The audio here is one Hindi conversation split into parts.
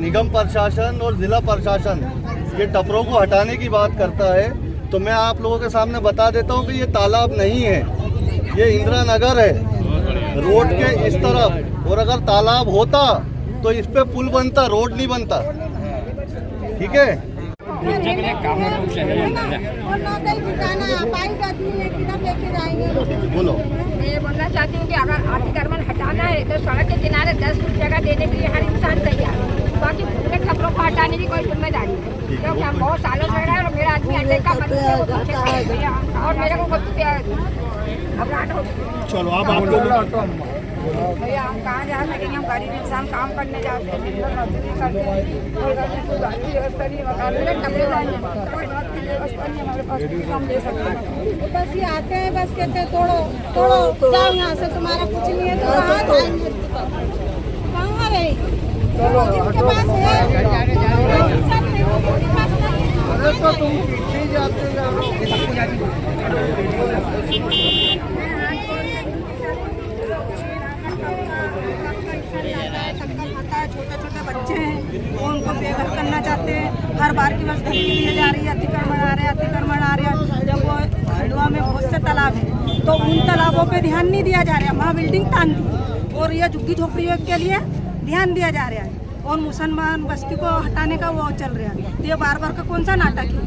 निगम प्रशासन और जिला प्रशासन ये टपरों को हटाने की बात करता है, तो मैं आप लोगों के सामने बता देता हूँ कि ये तालाब नहीं है, ये इंदिरा नगर है रोड के इस तरफ। और अगर तालाब होता तो इस पे पुल बनता, रोड नहीं बनता। ठीक है, बोलो। मैं ये बोलना चाहती हूँ कि अगर अतिक्रमण हटाना है तो सड़क के किनारे 10 फुट जगह देने के लिए हर इंसान तैयार है, बाकी पूरे टपरों को हटाने की कोई जिम्मेदारी नहीं, क्योंकि हम बहुत सालों से रहे हैं और मेरा आदमी अड्डे का और मेरे को घबराहट हो। चलो आप भैया हम कहाँ जा सकेंगे, हम गरीब इंसान काम करने जाते हैं, मजदूरी करते हैं, और व्यवस्था नहीं, कोई बात की व्यवस्था नहीं हमारे पास, हम ले सकते हैं। बस ये आते हैं, बस कहते हैं तोड़ो जाओ यहाँ से, तुम्हारा कुछ नहीं है तो कहाँ जाएंगे, कहाँ रहे जिनके पास है। छोटे छोटे बच्चे हैं वो उनको बेघर करना चाहते हैं, हर बार की बस धमकी दी जा रही है, अतिक्रमण आ रहे हैं, अतिक्रमण आ रहे हैं। जब वो हंडवा में बहुत से तालाब है तो उन तालाबों पे ध्यान नहीं दिया जा रहा है, वहाँ बिल्डिंग तान दी और ये झुग्गी झोपड़ियों के लिए ध्यान दिया जा रहा है और मुसलमान बस्ती को हटाने का वो चल रहा है। तो ये बार बार का कौन सा नाटक है?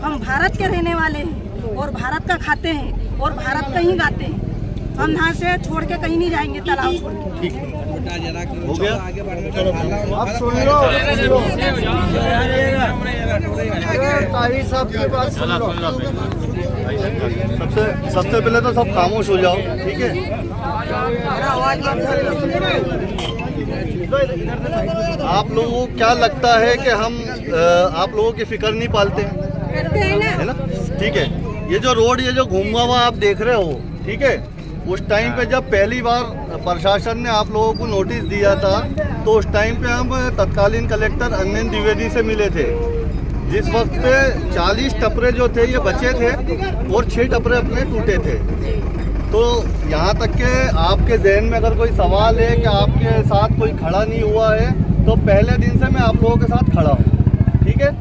हम भारत के रहने वाले हैं और भारत का खाते हैं और भारत का ही गाते हैं। हम यहाँ से छोड़ के कहीं नहीं जाएंगे, तालाब छोड़ के। हो गया, आप सुन लो, साहब की बात सुन लो। सबसे पहले तो सब खामोश हो जाओ, ठीक है। आप लोगों को क्या लगता है कि हम आप लोगों की फिक्र नहीं पालते है ना? ठीक है, ये जो रोड, ये जो घूमा हुआ आप देख रहे हो, ठीक है, उस टाइम पे जब पहली बार प्रशासन ने आप लोगों को नोटिस दिया था तो उस टाइम पे हम तत्कालीन कलेक्टर अनंत द्विवेदी से मिले थे। जिस वक्त पे 40 टपरे जो थे ये बचे थे और 6 टपरे अपने टूटे थे। तो यहाँ तक के आपके जहन में अगर कोई सवाल है कि आपके साथ कोई खड़ा नहीं हुआ है, तो पहले दिन से मैं आप लोगों के साथ खड़ा हूँ, ठीक है।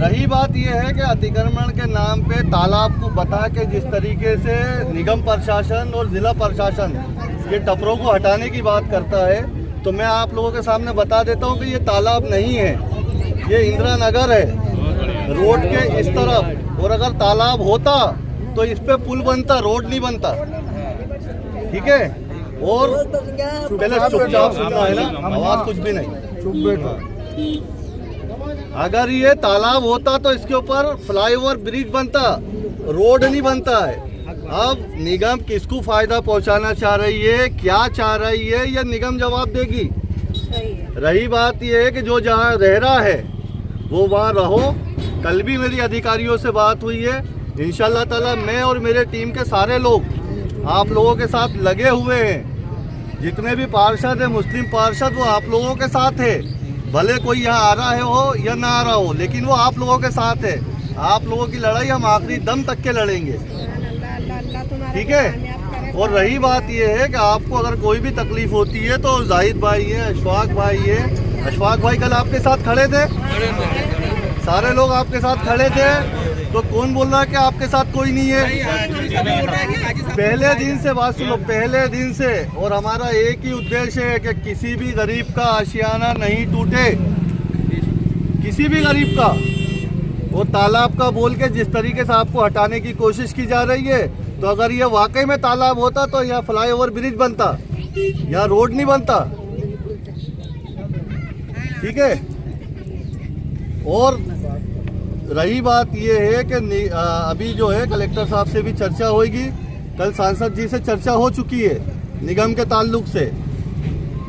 रही बात यह है कि अतिक्रमण के नाम पे तालाब को बता के जिस तरीके से निगम प्रशासन और जिला प्रशासन ये टपरों को हटाने की बात करता है, तो मैं आप लोगों के सामने बता देता हूँ कि ये तालाब नहीं है, ये इंदिरा नगर है रोड के इस तरफ। और अगर तालाब होता तो इस पे पुल बनता, रोड नहीं बनता। ठीक है, और पहले चुपचाप सुनना है ना, आवाज कुछ भी नहीं, चुप बैठो। अगर ये तालाब होता तो इसके ऊपर फ्लाईओवर ब्रिज बनता, रोड नहीं बनता है। अब निगम किसको फायदा पहुंचाना चाह रही है, क्या चाह रही है, यह निगम जवाब देगी। रही बात यह है कि जो जहां रह रहा है वो वहां रहो। कल भी मेरी अधिकारियों से बात हुई है, इंशाल्लाह ताला मैं और मेरे टीम के सारे लोग आप लोगों के साथ लगे हुए हैं। जितने भी पार्षद है, मुस्लिम पार्षद, वो आप लोगों के साथ है। भले कोई यहाँ आ रहा है हो या ना आ रहा हो, लेकिन वो आप लोगों के साथ है। आप लोगों की लड़ाई हम आखिरी दम तक के लड़ेंगे, ठीक है। और रही बात ये है कि आपको अगर कोई भी तकलीफ होती है तो जाहिद भाई है, अशफाक भाई है। अशफाक भाई कल आपके साथ खड़े थे, सारे लोग आपके साथ खड़े थे, तो कौन बोल रहा है कि आपके साथ कोई नहीं है? पहले दिन से बात सुनो, पहले दिन से। और हमारा एक ही उद्देश्य है कि किसी भी गरीब का आशियाना नहीं टूटे, किसी भी गरीब का। वो तालाब का बोल के जिस तरीके से आपको हटाने की कोशिश की जा रही है, तो अगर ये वाकई में तालाब होता तो यहाँ फ्लाईओवर ब्रिज बनता, यहाँ रोड नहीं बनता, ठीक है। और रही बात ये है कि अभी जो है कलेक्टर साहब से भी चर्चा होगी, कल सांसद जी से चर्चा हो चुकी है निगम के ताल्लुक से।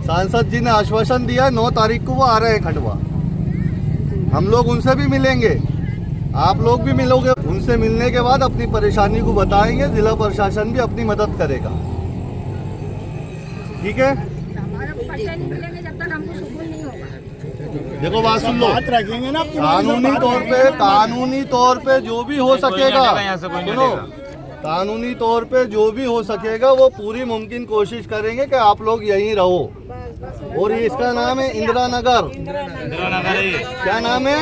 सांसद जी ने आश्वासन दिया है 9 तारीख को वो आ रहे हैं खंडवा। हम लोग उनसे भी मिलेंगे, आप लोग भी मिलोगे। उनसे मिलने के बाद अपनी परेशानी को बताएंगे, जिला प्रशासन भी अपनी मदद करेगा, ठीक है। देखो बात सुन लो, रखेंगे ना, कानूनी तौर पे जो भी हो सकेगा, सुनो, कानूनी तौर पे जो भी हो सकेगा वो पूरी मुमकिन कोशिश करेंगे कि आप लोग यहीं रहो। और ये इसका नाम है इंदिरा नगर। क्या नाम है?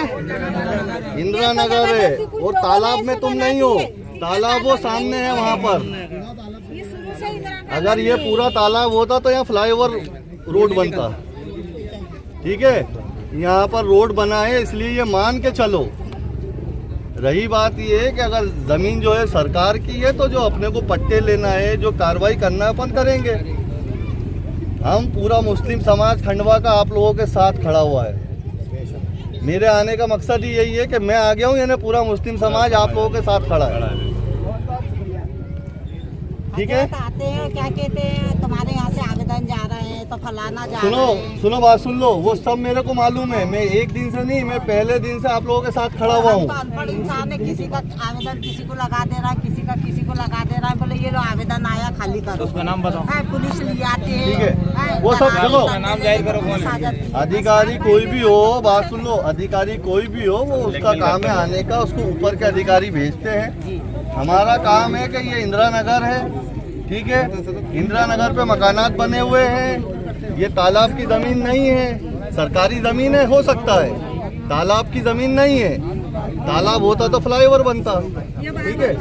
इंदिरा नगर है। और तालाब में तुम नहीं हो, तालाब वो सामने है वहाँ पर। अगर ये पूरा तालाब होता तो यहाँ फ्लाईओवर रोड बनता। ठीक है, यहाँ पर रोड बना है इसलिए ये मान के चलो। रही बात ये कि अगर जमीन जो है सरकार की है तो जो अपने को पट्टे लेना है, जो कार्रवाई करना है अपन करेंगे। हम पूरा मुस्लिम समाज खंडवा का आप लोगों के साथ खड़ा हुआ है। मेरे आने का मकसद ही यही है कि मैं आ गया हूँ, यानी पूरा मुस्लिम समाज आप लोगों के साथ खड़ा है। ठीक है, आते हैं क्या कहते हैं, तुम्हारे यहाँ से आवेदन जा रहे हैं तो फलाना जा सुनो रहे हैं। सुनो बात सुन लो, वो सब मेरे को मालूम है। मैं एक दिन से नहीं, मैं पहले दिन से आप लोगों के साथ खड़ा हुआ हम हूँ। तो अनपढ़ इंसान है, किसी का आवेदन किसी को लगा दे रहा है, किसी का किसी को लगा दे रहा है। बोले ये लो आवेदन आया, खाली करो। उसका नाम बताओ। पुलिस ले आते हैं। ठीक है, वो सब देखो, नाम जाहिर करो। अधिकारी कोई भी हो, बात सुन लो, अधिकारी कोई भी हो, वो उसका काम है आने का, उसको ऊपर के अधिकारी भेजते हैं। हमारा काम है कि ये इंदिरा नगर है, ठीक है, इंदिरा नगर पे मकानात बने हुए हैं। ये तालाब की जमीन नहीं है, सरकारी जमीन है, हो सकता है, तालाब की जमीन नहीं है। तालाब होता तो फ्लाईओवर बनता। ठीक है।